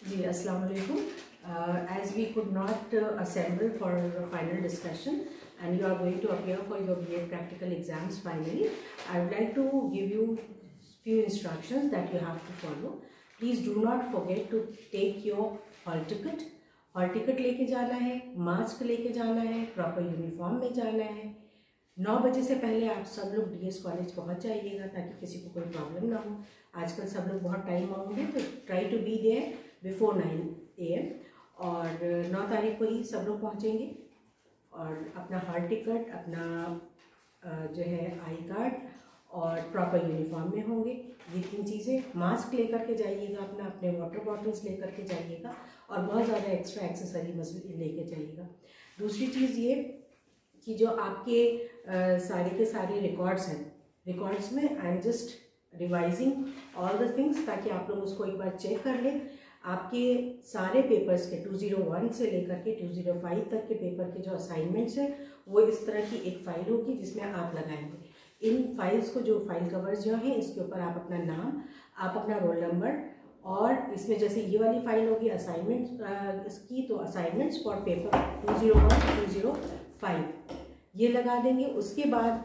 जी अस्सलाम वालेकुम. As we could not assemble for the final discussion and you are going to appear for your BA practical exams finally, I would like to give you few instructions that you have to follow. Please do not forget to take your hall ticket. Hall ticket लेके जाना है, mask लेके जाना है, proper uniform में जाना है. 9 बजे से पहले आप सब लोग डीएस कॉलेज पहुंच जाइएगा ताकि किसी को कोई प्रॉब्लम ना हो. आजकल सब लोग बहुत टाइम मांगते हैं, तो try to be there before 9 AM. और 9 तारीख को ही सब लोग पहुंचेंगे और अपना हॉल टिकट, अपना जो है आई कार्ड और प्रॉपर यूनिफॉर्म में होंगे. ये 3 चीज़ें. मास्क लेकर के जाइएगा, अपने वाटर बॉटल्स लेकर के जाइएगा और बहुत ज़्यादा एक्स्ट्रा एक्सेसरी लेके जाइएगा. दूसरी चीज़ ये कि जो आपके सारे के सारे रिकॉर्ड्स हैं, रिकॉर्ड्स में I am just revising all the things ताकि आप लोग उसको एक बार चेक कर लें. आपके सारे पेपर्स के 201 से लेकर के 205 तक के पेपर के जो असाइनमेंट्स हैं वो इस तरह की एक फ़ाइल होगी जिसमें आप लगाएंगे. इन फाइल्स को, जो फाइल कवर्स जो हैं, इसके ऊपर आप अपना नाम, आप अपना रोल नंबर और इसमें जैसे ये वाली फाइल होगी असाइनमेंट इसकी, तो असाइनमेंट्स फॉर पेपर 201 205 ये लगा देंगे. उसके बाद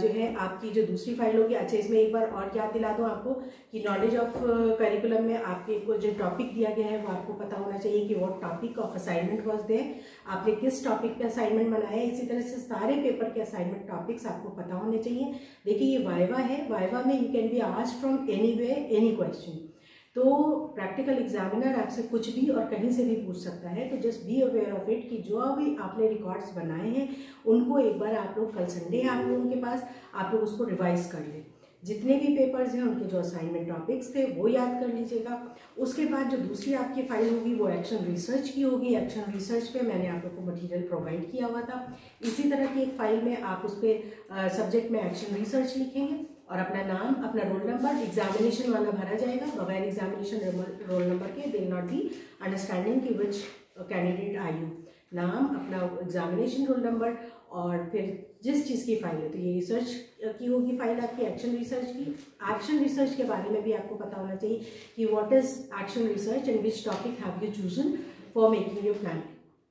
जो है आपकी जो दूसरी फाइल होगी. अच्छा, इसमें एक बार और याद दिला दूं आपको कि नॉलेज ऑफ करिकुलम में आपके को जो टॉपिक दिया गया है वो आपको पता होना चाहिए कि what topic of assignment was there, आपने किस टॉपिक पे असाइनमेंट बनाया है. इसी तरह से सारे पेपर के असाइनमेंट टॉपिक्स आपको पता होने चाहिए. देखिए, ये वाइवा है. वाइवा में you can be asked from anywhere any question. तो प्रैक्टिकल एग्जामिनर आपसे कुछ भी और कहीं से भी पूछ सकता है. तो just be aware of it कि जो भी आपने रिकॉर्ड्स बनाए हैं उनको एक बार आप लोग, कल संडे है आप लोगों के पास, आप लोग उसको रिवाइज कर लें. जितने भी पेपर्स हैं उनके जो असाइनमेंट टॉपिक्स थे वो याद कर लीजिएगा. उसके बाद जो दूसरी आपकी फाइल होगी वो एक्शन रिसर्च की होगी. एक्शन रिसर्च पे मैंने आप लोग को मटेरियल प्रोवाइड किया हुआ था. इसी तरह की एक फाइल में आप उस पर सब्जेक्ट में एक्शन रिसर्च लिखेंगे और अपना नाम, अपना रोल नंबर, एग्जामिनेशन वाला भरा जाएगा. बगैर एग्जामिनेशन रोल नंबर के दे नॉट बी अंडरस्टैंडिंग कि विच कैंडिडेट आर यू. नाम, अपना एग्जामिनेशन रोल नंबर और फिर जिस चीज़ की फाइल है, तो ये रिसर्च की होगी फाइल आपकी, एक्शन रिसर्च की. एक्शन रिसर्च के बारे में भी आपको पता होना चाहिए कि what is action research and which topic have you chosen for making your plan.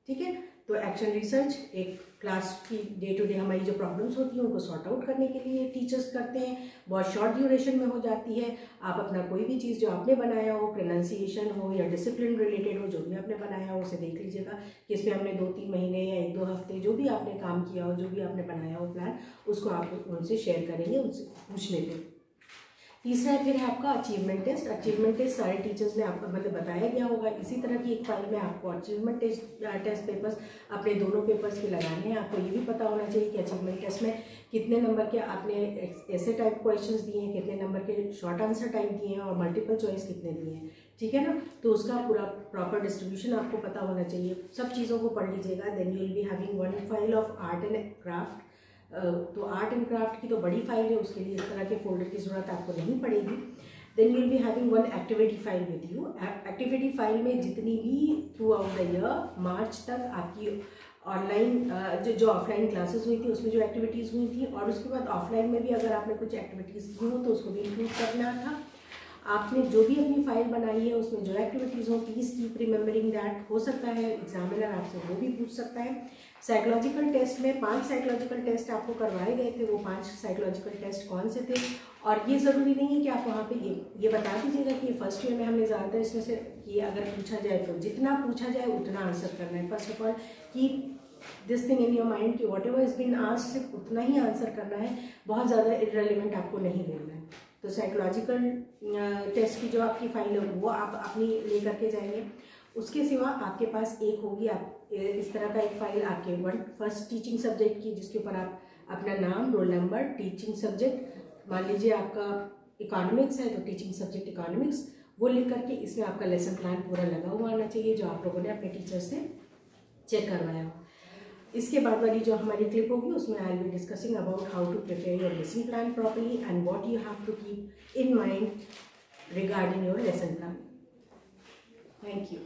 ठीक है. तो एक्शन रिसर्च एक क्लास की डे टू डे हमारी जो प्रॉब्लम्स होती हैं उनको सॉर्ट आउट करने के लिए टीचर्स करते हैं. बहुत शॉर्ट ड्यूरेशन में हो जाती है. आप अपना कोई भी चीज़ जो आपने बनाया हो, प्रोनाउंसिएशन हो या डिसिप्लिन रिलेटेड हो, जो भी आपने बनाया हो उसे देख लीजिएगा कि इसमें हमने 2-3 महीने या 1-2 हफ्ते जो भी आपने काम किया हो, जो भी आपने बनाया हो प्लान, उसको आप उनसे शेयर करेंगे, उनसे पूछ लेते. तीसरा फिर है आपका अचीवमेंट टेस्ट. अचीवमेंट टेस्ट सारे टीचर्स ने आपको मतलब बताया गया होगा. इसी तरह की एक फाइल में आपको अचीवमेंट टेस्ट पेपर्स अपने दोनों पेपर्स के लगाने हैं. आपको ये भी पता होना चाहिए कि अचीवमेंट टेस्ट में कितने नंबर के आपने ऐसे टाइप क्वेश्चंस दिए हैं, कितने नंबर के शॉर्ट आंसर टाइप दिए हैं और मल्टीपल चॉइस कितने दिए हैं. ठीक है ना. तो उसका पूरा प्रॉपर डिस्ट्रीब्यूशन आपको पता होना चाहिए. सब चीज़ों को पढ़ लीजिएगा. Then you will be having one file of art and craft. तो आर्ट एंड क्राफ्ट की तो बड़ी फाइल है, उसके लिए इस तरह के फोल्डर की ज़रूरत आपको नहीं पड़ेगी. Then you will be having one activity file with you. Activity file में जितनी भी throughout the year March तक आपकी ऑनलाइन जो ऑफलाइन क्लासेस हुई थी उसमें जो एक्टिविटीज़ हुई थी, और उसके बाद ऑफलाइन में भी अगर आपने कुछ एक्टिविटीज़ की हो तो उसको भी इंक्लूड करना था. आपने जो भी अपनी फाइल बनाई है उसमें जो एक्टिविटीज़ हो, प्लीज़ कीप रिमेम्बरिंग दैट. हो सकता है एग्जामिनर आपसे वो भी पूछ सकता है. साइकोलॉजिकल टेस्ट में 5 साइकोलॉजिकल टेस्ट आपको करवाए गए थे. वो 5 साइकोलॉजिकल टेस्ट कौन से थे? और ये ज़रूरी नहीं है कि आप वहाँ पे ये बता दीजिएगा कि फर्स्ट ईयर में हमने ज़्यादातर इसमें से ये अगर पूछा जाए तो जितना पूछा जाए उतना आंसर करना है. First of all keep this thing in your mind कि whatever is been asked सिर्फ उतना ही आंसर करना है. बहुत ज़्यादा इररिलेवेंट आपको नहीं बोलना है. तो साइकोलॉजिकल टेस्ट की जो आपकी फाइल है वो आप अपनी ले करके जाएंगे. उसके सिवा आपके पास एक होगी आप इस तरह का एक फाइल आपके फर्स्ट टीचिंग सब्जेक्ट की, जिसके ऊपर आप अपना नाम, रोल नंबर, टीचिंग सब्जेक्ट, मान लीजिए आपका इकोनॉमिक्स है तो टीचिंग सब्जेक्ट इकोनॉमिक्स, वो लिख करके इसमें आपका लेसन प्लान पूरा लगा हुआ आना चाहिए जो आप लोगों ने अपने टीचर से चेक करवाया हो. इसके बाद वाली जो हमारी क्लिप होगी उसमें I will be discussing about how to prepare your lesson plan properly and what you have to keep in mind regarding your lesson plan. Thank you.